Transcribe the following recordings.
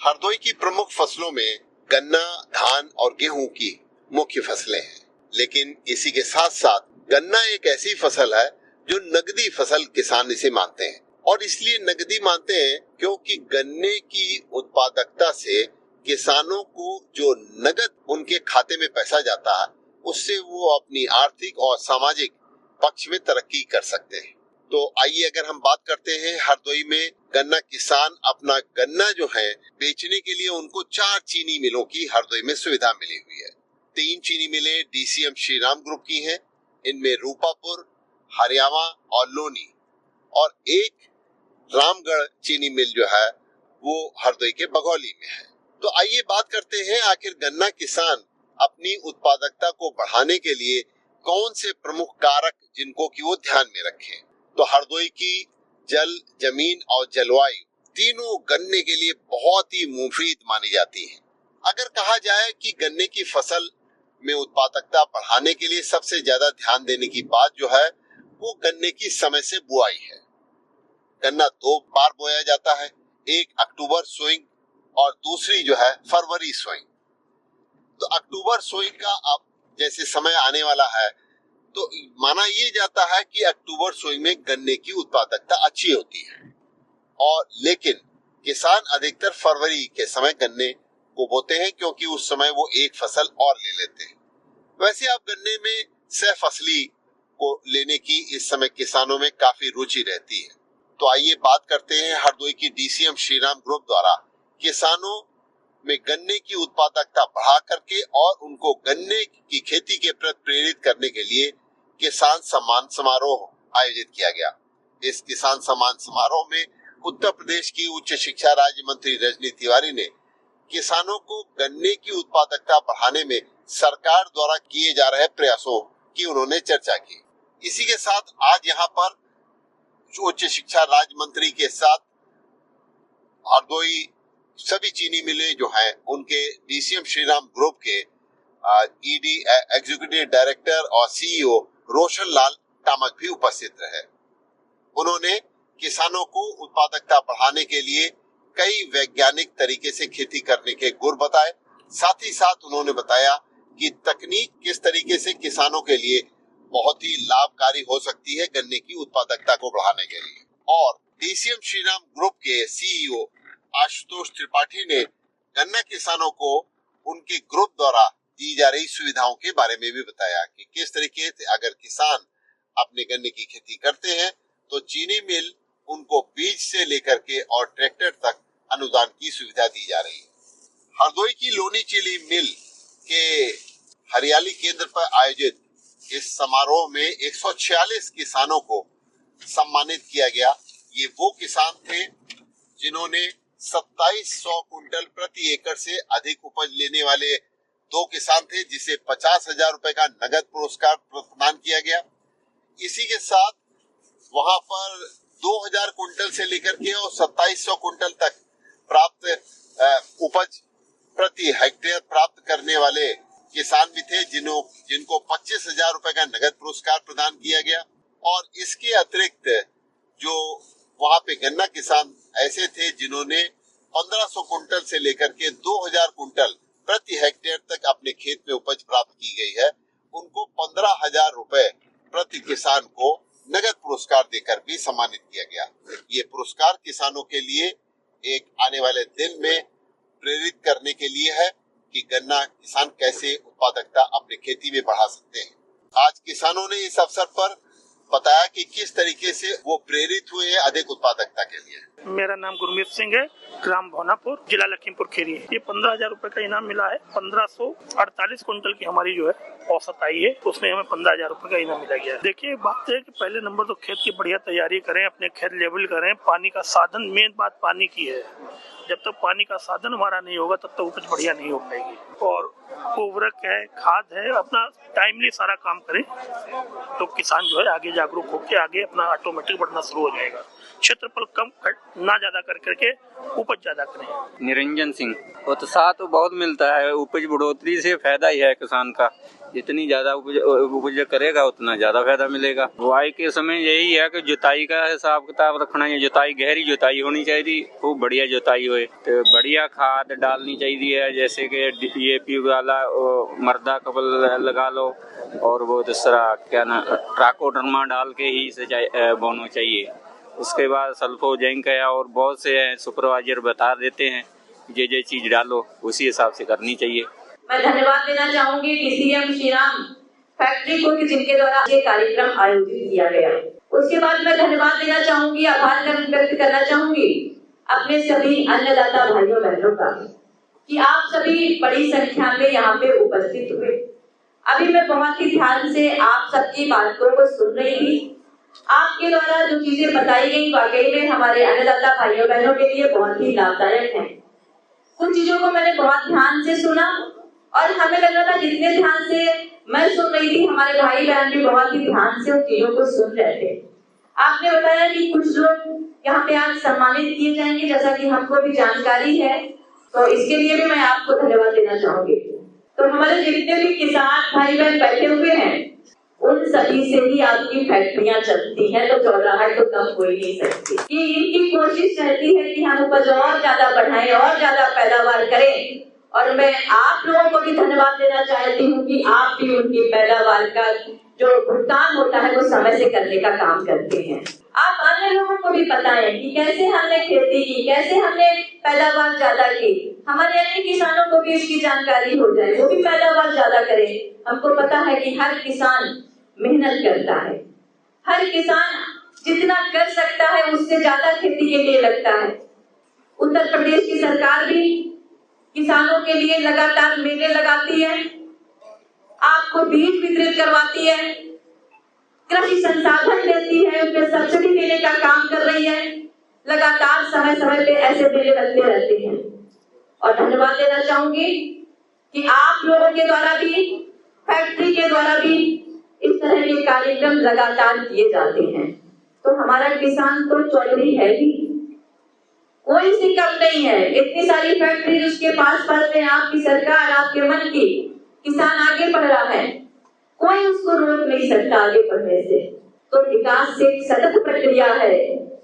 हरदोई की प्रमुख फसलों में गन्ना, धान और गेहूं की मुख्य फसलें हैं, लेकिन इसी के साथ साथ गन्ना एक ऐसी फसल है जो नगदी फसल किसान इसे मानते हैं। और इसलिए नगदी मानते हैं क्योंकि गन्ने की उत्पादकता से किसानों को जो नगद उनके खाते में पैसा जाता है, उससे वो अपनी आर्थिक और सामाजिक पक्ष में तरक्की कर सकते हैं। तो आइए अगर हम बात करते हैं, हरदोई में गन्ना किसान अपना गन्ना जो है बेचने के लिए उनको 4 चीनी मिलों की हरदोई में सुविधा मिली हुई है। 3 चीनी मिलें डीसीएम श्रीराम ग्रुप की हैं, इनमें रूपापुर, हरियाणा और लोनी, और एक रामगढ़ चीनी मिल जो है वो हरदोई के बघौली में है। तो आइए बात करते हैं, आखिर गन्ना किसान अपनी उत्पादकता को बढ़ाने के लिए कौन से प्रमुख कारक जिनको कि वो ध्यान में रखें। तो हरदोई की जल, जमीन और जलवायु तीनों गन्ने के लिए बहुत ही मुफीद मानी जाती है। अगर कहा जाए कि गन्ने की फसल में उत्पादकता बढ़ाने के लिए सबसे ज्यादा ध्यान देने की बात जो है वो गन्ने की समय से बुआई है। गन्ना 2 बार बोया जाता है, एक अक्टूबर सोइंग और दूसरी जो है फरवरी सोइंग। तो अक्टूबर सोइंग का अब जैसे समय आने वाला है तो माना ये जाता है कि अक्टूबर सोइंग में गन्ने की उत्पादकता अच्छी होती है, और लेकिन किसान अधिकतर फरवरी के समय गन्ने को बोते हैं क्योंकि उस समय वो एक फसल और ले लेते हैं। वैसे अब गन्ने में सह फसली को लेने की इस समय किसानों में काफी रुचि रहती है। तो आइए बात करते हैं हरदोई की डीसीएम श्रीराम ग्रुप द्वारा किसानों में गन्ने की उत्पादकता बढ़ा करके और उनको गन्ने की खेती के प्रति प्रेरित करने के लिए किसान सम्मान समारोह आयोजित किया गया। इस किसान सम्मान समारोह में उत्तर प्रदेश की उच्च शिक्षा राज्य मंत्री रजनी तिवारी ने किसानों को गन्ने की उत्पादकता बढ़ाने में सरकार द्वारा किए जा रहे प्रयासों की उन्होंने चर्चा की। इसी के साथ आज यहाँ पर उच्च शिक्षा राज्य मंत्री के साथ हरदोई सभी चीनी मिलें जो हैं उनके डीसीएम श्रीराम ग्रुप के ईडी एग्जीक्यूटिव डायरेक्टर और सीईओ रोशन लाल टामक भी उपस्थित रहे। उन्होंने किसानों को उत्पादकता बढ़ाने के लिए कई वैज्ञानिक तरीके से खेती करने के गुर बताए। साथ ही साथ उन्होंने बताया कि तकनीक किस तरीके से किसानों के लिए बहुत ही लाभकारी हो सकती है गन्ने की उत्पादकता को बढ़ाने के लिए। और डीसीएम श्रीराम ग्रुप के सीईओ आशुतोष त्रिपाठी ने गन्ना किसानों को उनके ग्रुप द्वारा दी जा रही सुविधाओं के बारे में भी बताया कि किस तरीके से अगर किसान अपने गन्ने की खेती करते हैं तो चीनी मिल उनको बीज से लेकर के और ट्रैक्टर तक अनुदान की सुविधा दी जा रही है। हरदोई की लोनी चीनी मिल के हरियाली केंद्र पर आयोजित इस समारोह में 146 किसानों को सम्मानित किया गया। ये वो किसान थे जिन्होंने 2700 कुंटल प्रति एकड़ से अधिक उपज लेने वाले 2 किसान थे, जिसे 50,000 रुपए का नगद पुरस्कार प्रदान किया गया। इसी के साथ वहां पर 2000 कुंटल से लेकर के और 2700 कुंटल तक प्राप्त उपज प्रति हेक्टेयर प्राप्त करने वाले किसान भी थे, जिनको 25,000 रुपए का नगद पुरस्कार प्रदान किया गया। और इसके अतिरिक्त जो वहां पे गन्ना किसान ऐसे थे जिन्होंने 1500 कुंटल से लेकर के 2000 कुंटल प्रति हेक्टेयर तक अपने खेत में उपज प्राप्त की गई है, उनको 15,000 रुपए प्रति किसान को नगद पुरस्कार देकर भी सम्मानित किया गया। ये पुरस्कार किसानों के लिए एक आने वाले दिन में प्रेरित करने के लिए है कि गन्ना किसान कैसे उत्पादकता अपनी खेती में बढ़ा सकते हैं। आज किसानों ने इस अवसर पर बताया कि किस तरीके से वो प्रेरित हुए हैं अधिक उत्पादकता के लिए। मेरा नाम गुरमीत सिंह है, ग्राम भोनापुर, जिला लखीमपुर खीरी है। ये 15,000 रुपए का इनाम मिला है। 1548 कुंटल की हमारी जो है औसत आई है, उसमें हमें 15,000 रुपए का इनाम मिला गया है। देखिए, बात है कि पहले नंबर तो खेत की बढ़िया तैयारी करें, अपने खेत लेवल करें, पानी का साधन, मेन बात पानी की है। जब तक पानी का साधन हमारा नहीं होगा तब तक उपज बढ़िया नहीं हो पाएगी। और उर्वरक है, खाद है, अपना टाइमली सारा काम करें तो किसान जो है आगे जागरूक होकर आगे अपना ऑटोमेटिक बढ़ना शुरू हो जाएगा। क्षेत्रफल कम ना ज्यादा करके उपज ज्यादा करें। निरंजन सिंह। उत्साह तो बहुत मिलता है, उपज बढ़ोतरी से फायदा ही है किसान का, जितनी ज्यादा उपज करेगा उतना ज्यादा फायदा मिलेगा। बुआई के समय यही है कि जुताई का हिसाब किताब रखना है, जुताई गहरी जुताई होनी चाहिए, खूब बढ़िया जुताई होए, तो बढ़िया खाद डालनी चाहिए, जैसे कि DAP वाला मर्दा कबल लगा लो, और वो दूसरा क्या ना ट्राकोडर्मा डाल के ही बोना चाहिए। उसके बाद सल्फो जिंक है और बहुत से सुपरवाइजर बता देते हैं ये चीज डालो, उसी हिसाब से करनी चाहिए। मैं धन्यवाद देना चाहूंगी DCM श्रीराम फैक्ट्री को कि जिनके द्वारा ये कार्यक्रम आयोजित किया गया। उसके बाद मैं धन्यवाद देना चाहूंगी, आभार व्यक्त करना चाहूंगी अपने सभी अन्नदाता भाइयों बहनों का कि आप सभी बड़ी संख्या में यहाँ पे उपस्थित हुए। अभी मैं बहुत ही ध्यान से आप सबकी बातों को सुन रही थी। आपके द्वारा जो चीजें बताई गई वाकई में हमारे अन्नदाता भाइयों बहनों के लिए बहुत ही लाभदायक है। कुछ चीजों को मैंने बहुत ध्यान से सुना और हमें लग रहा था जितने ध्यान से मैं सुन रही थी हमारे भाई बहन भी बहुत ही ध्यान से उन चीजों को सुन रहे थे। आपने बताया कि कुछ लोग यहाँ पे आज सम्मानित किए जाएंगे, जैसा कि हमको भी जानकारी है, तो इसके लिए भी मैं आपको धन्यवाद देना चाहूंगी। तो हमारे जितने भी किसान भाई बहन बैठे हुए हैं उन सभी से ही आपकी फैक्ट्रियां चलती हैं, तो चौराहट तो कम हो ही नहीं सकती। कि इनकी कोशिश रहती है कि हम उपज और ज्यादा बढ़ाएं और ज्यादा पैदावार करें, और मैं आप लोगों को भी धन्यवाद देना चाहती हूँ कि आप भी उनकी पैदावार का जो भुगतान होता है वो समय से करने का काम करते हैं। आप अन्य लोगों को भी बताएं कि कैसे हमने खेती की, कैसे हमने पैदावार ज्यादा की, हमारे अन्य किसानों को भी इसकी जानकारी हो जाए, वो भी पैदावार ज्यादा करें। हमको पता है कि हर किसान मेहनत करता है, हर किसान जितना कर सकता है उससे ज्यादा खेती के लिए लगता है। उत्तर प्रदेश की सरकार भी किसानों के लिए लगातार मेले लगाती है, आपको बीज वितरित करवाती है, कृषि संसाधन देती है, उसमें सब्सिडी देने का काम कर रही है। लगातार समय समय पे ऐसे मेले लगते रहते हैं। और धन्यवाद देना चाहूंगी कि आप लोगों के द्वारा भी, फैक्ट्री के द्वारा भी इस तरह के कार्यक्रम लगातार किए जाते हैं। तो हमारा किसान तो चौधरी है ही, कोई सी कम नहीं है। इतनी सारी फैक्ट्री उसके पास में, आपकी सरकार, आपके मन की, किसान आगे बढ़ रहा है, कोई उसको रोक नहीं सकता आगे बढ़ने से। तो विकास से एक सतत प्रक्रिया है।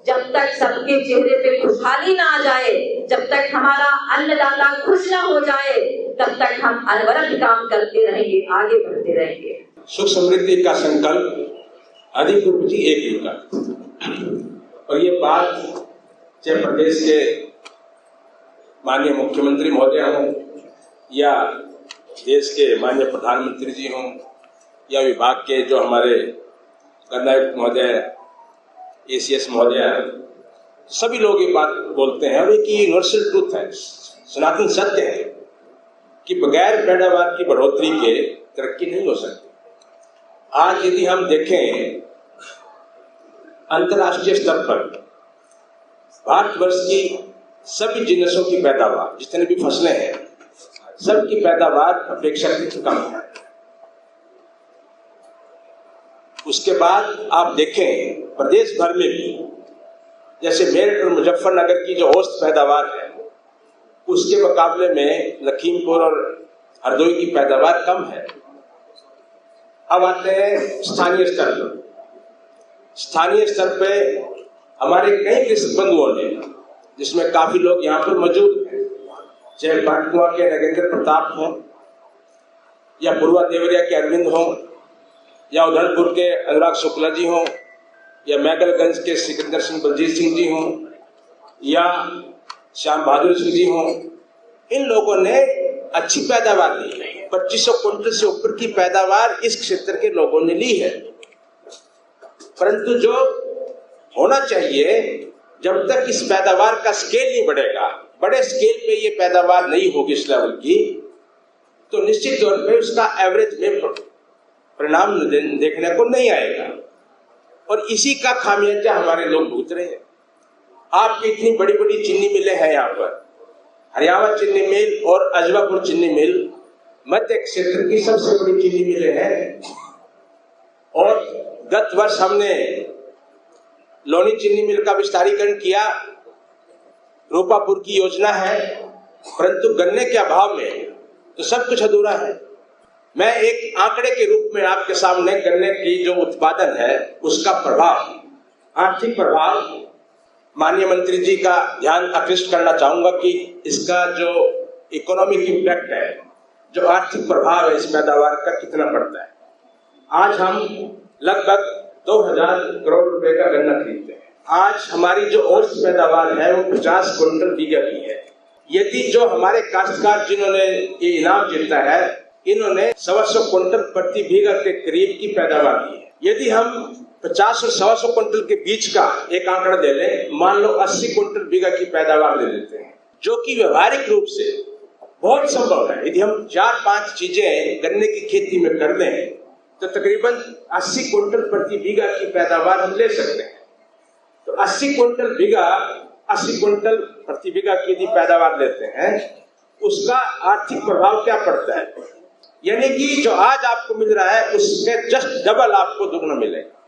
जब तक सबके चेहरे पे खुशहाली ना आ जाए, जब तक हमारा अन्नदाता खुश ना हो जाए, तब तक हम अनवरत काम करते रहेंगे, आगे बढ़ते रहेंगे। सुख समृद्धि का संकल्प, अधिक उपजी एक एकड़। और ये बात चाहे प्रदेश के माननीय मुख्यमंत्री महोदय हों या देश के माननीय प्रधानमंत्री जी हों या विभाग के जो हमारे गन्नायुक्त महोदय, ACS महोदय, सभी लोग ये बात बोलते हैं। और एक यूनिवर्सल ट्रूथ है, सनातन सत्य है कि बगैर पैदावार की बढ़ोतरी के तरक्की नहीं हो सकती। आज यदि हम देखें अंतर्राष्ट्रीय स्तर पर भारतवर्ष की सभी जिन्नसों की पैदावार, जितनी भी फसलें हैं, सबकी पैदावार अपेक्षाकृत कम है। उसके बाद आप देखें प्रदेश भर में भी, जैसे मेरठ और मुजफ्फरनगर की जो औसत पैदावार है उसके मुकाबले में लखीमपुर और हरदोई की पैदावार कम है। अब आते हैं स्थानीय स्तर पर। स्थानीय स्तर पे हमारे कई कृषक बंधुओं ने, जिसमें काफी लोग यहाँ पर मौजूद हैं, चाहे बाटकुआ के नगेंद्र प्रताप हो या पूर्वा देवरिया के अरविंद हो या उधमपुर के अनुराग शुक्ला जी हो या मैगलगंज के सिकंदर सिंह बलजीत सिंह जी हो या श्याम बहादुर सिंह जी हो, इन लोगों ने अच्छी पैदावार ली है। 2500 क्विंटल से ऊपर की पैदावार इस क्षेत्र के लोगों ने ली है। परंतु जो होना चाहिए, जब तक इस पैदावार का स्केल नहीं बढ़ेगा, बड़े स्केल पे ये पैदावार नहीं होगी इस लेवल की, तो निश्चित तौर पे उसका एवरेज में परिणाम देखने को नहीं आएगा। और इसी का खामियाजा हमारे लोग भुगत रहे हैं। आपकी इतनी बड़ी बड़ी चीनी मिलें हैं यहाँ पर, हरियाणा चीनी मिल और अजवापुर चीनी मिल मध्य क्षेत्र की सबसे बड़ी चीनी मिलें हैं और गत वर्ष हमने लोनी चीनी मिल का विस्तारीकरण किया, रूपापुर की योजना है, परंतु गन्ने के अभाव में तो सब कुछ अधूरा है। मैं एक आंकड़े के रूप में आपके सामने गन्ने की जो उत्पादन है उसका प्रभाव, आर्थिक प्रभाव माननीय मंत्री जी का ध्यान आकृष्ट करना चाहूंगा कि इसका जो इकोनॉमिक इम्पैक्ट है, जो आर्थिक प्रभाव है इस पैदावार का कितना पड़ता है। आज हम लगभग 2000 करोड़ रुपए का गन्ना खरीदते हैं। आज हमारी जो औसत पैदावार है वो 50 क्विंटल बीघा की है। यदि जो हमारे काश्तकार जिन्होंने ये इनाम जीता है, इन्होंने 125 क्विंटल प्रति बीघा के करीब की पैदावार की है। यदि हम 50 और 125 क्विंटल के बीच का एक आंकड़ा ले लें, मान लो 80 क्विंटल बीघा की पैदावार ले लेते हैं, जो कि व्यवहारिक रूप से बहुत संभव है। यदि हम 4-5 चीजें गन्ने की खेती में कर दें तो तकरीबन 80 क्विंटल प्रति बीघा की पैदावार हम ले सकते हैं। तो 80 क्विंटल प्रति बीघा की यदि पैदावार लेते हैं, उसका आर्थिक प्रभाव क्या पड़ता है, यानी कि जो आज आपको मिल रहा है उसके जस्ट डबल आपको दुगना मिलेगा।